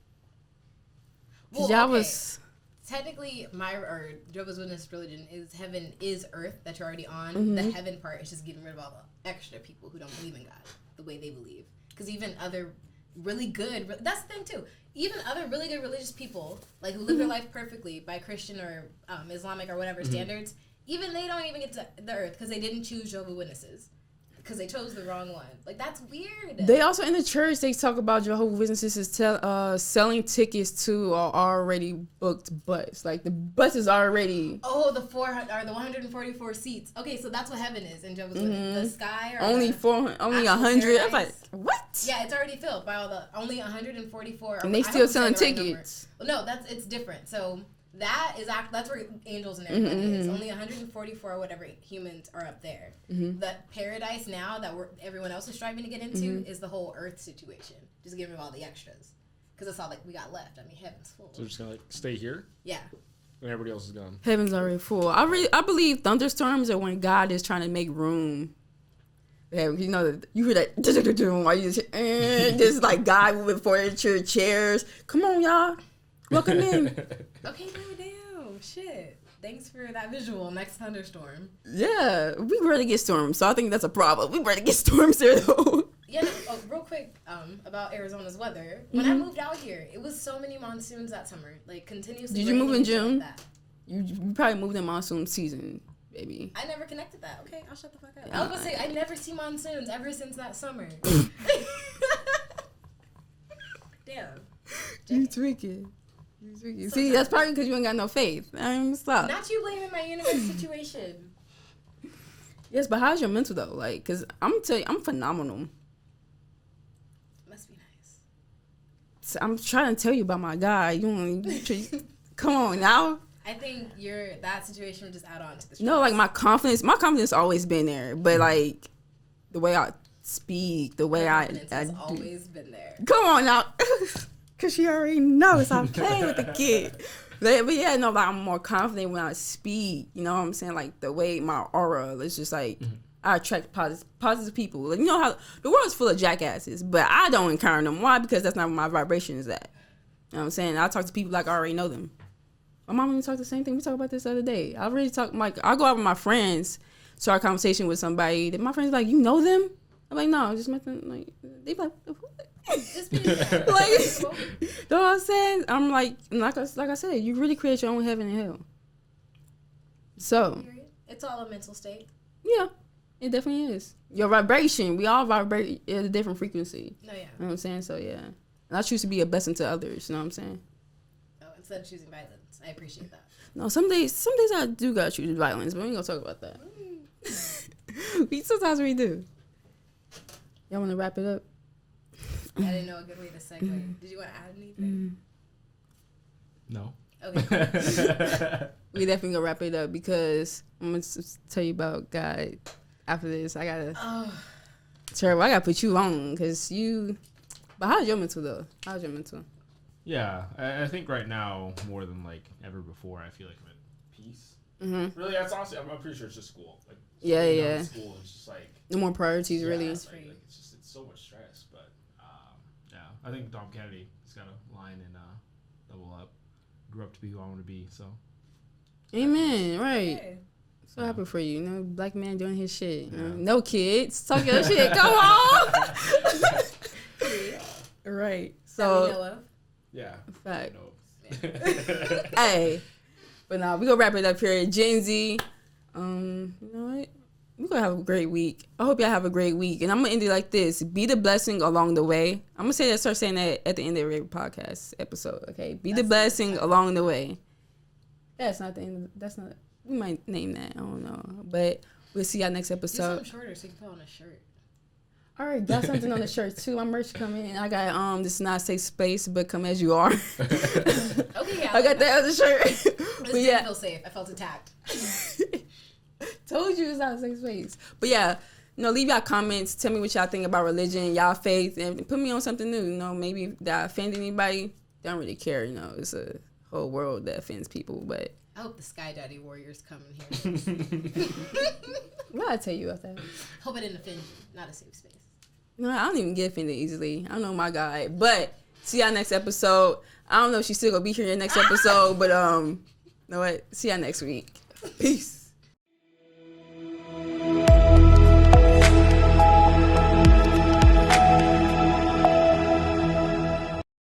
Well, y'all okay. was... Technically, Jehovah's Witness religion is heaven is earth that you're already on. The heaven part is just getting rid of all the extra people who don't believe in God the way they believe. Because even other really good, that's the thing too. Even other really good religious people, like who live their life perfectly by Christian or Islamic or whatever standards, even they don't even get to the earth because they didn't choose Jehovah's Witnesses. because they chose the wrong one. Like, that's weird. They also, in the church, they talk about Jehovah's Witnesses selling tickets to already booked bus. Like, the bus is already... Oh, the 144 seats. Okay, so that's what heaven is in Jehovah's Witnesses. The sky or only 100. I was like, what? Yeah, it's already filled by only 144. And they still selling tickets. Well, no, it's different. So that's where angels and everybody is. Only 144 or whatever humans are up there. The paradise now that everyone else is striving to get into is the whole earth situation. Just giving all the extras. Because that's all we got left. I mean, heaven's full. So we're just gonna stay here? Yeah. When everybody else is gone. Heaven's already full. I believe thunderstorms are when God is trying to make room. Yeah, you hear that while you just this like guy moving furniture, chairs. Come on, y'all. Welcome in. Okay, damn. Shit. Thanks for that visual. Next thunderstorm. Yeah, we rarely get storms, so I think that's a problem. We rarely get storms there, though. Yeah, real quick about Arizona's weather. When I moved out here, it was so many monsoons that summer. Like, continuously. Did you move in June? Like that. You probably moved in monsoon season, baby. I never connected that. Okay, I'll shut the fuck up. I was going to say, I never see monsoons ever since that summer. Damn. You tweaking. See, that's probably because you ain't got no faith. I mean, stop. Not you blaming my universe situation. Yes, but how's your mental though? Like, cause I'm gonna tell you, I'm phenomenal. Must be nice. So I'm trying to tell you about my guy. Come on now. I think that situation would just add on to the stress. No, like my confidence always been there, but like the way I speak, the way I has always been there. Come on now. Cause she already knows I'm playing with the kid. But yeah, no, like I'm more confident when I speak. You know what I'm saying? Like the way my aura is just like I attract positive people. Like, you know how the world's full of jackasses, but I don't encounter them. Why? Because that's not where my vibration is at. You know what I'm saying? I talk to people like I already know them. My mom and me talk the same thing. We talked about this the other day. I already talk like I go out with my friends, start a conversation with somebody. That my friends like, you know them? I'm like, no, I just met them. Like they like. Just be like, you know what I'm saying? I'm like I said, you really create your own heaven and hell. So it's all a mental state. Yeah, it definitely is. Your vibration, we all vibrate at a different frequency. No, yeah. You know what I'm saying? So yeah, and I choose to be a blessing to others. You know what I'm saying? Oh, instead of choosing violence, I appreciate that. No, some days I do gotta choose violence, but we ain't gonna talk about that. Sometimes we do. Y'all want to wrap it up? I didn't know a good way to segue. Did you want to add anything? No. Okay. We definitely gonna wrap it up because I'm gonna tell you about God after this. I gotta. Terrible. I gotta put you on because you. But how's your mental though? How's your mental? Yeah, I think right now more than like ever before, I feel like I'm at peace. Mm-hmm. Really, that's honestly, I'm pretty sure it's just school. Like, yeah. School is just like no more priorities, really. Like, it's so much stress, but yeah, I think Dom Kennedy has got a line in Level Up. Grew up to be who I want to be, so. Amen. Right. Okay. So happy for you. You know, black man doing his shit. No kids. Talk your shit. Come on. Right. So. That we know of. Yeah. Fact. No. Hey. But now we gonna wrap it up here. Gen Z. You know what? We're gonna have a great week. I hope y'all have a great week. And I'm gonna end it like this. Be the blessing along the way. I'm gonna start saying that at the end of every podcast episode, okay? Be the blessing along the way. That's not the end. We might name that. I don't know. But we'll see y'all next episode. Do something shorter so you can put on a shirt. All right, got something on the shirt too. My merch coming in. I got this is not a safe space, but come as you are. Okay, yeah. I got that other shirt. This But didn't feel safe. I felt attacked. Told you it's not a safe space. But yeah, leave y'all comments. Tell me what y'all think about religion, y'all faith, and put me on something new. Maybe that I offend anybody. Don't really care. It's a whole world that offends people. But I hope the Sky Daddy Warriors come in here. what I tell you about that? Hope it didn't offend you. Not a safe space. I don't even get offended easily. I know my guy. But see y'all next episode. I don't know if she's still gonna be here in the next episode, but you know what? See y'all next week. Peace.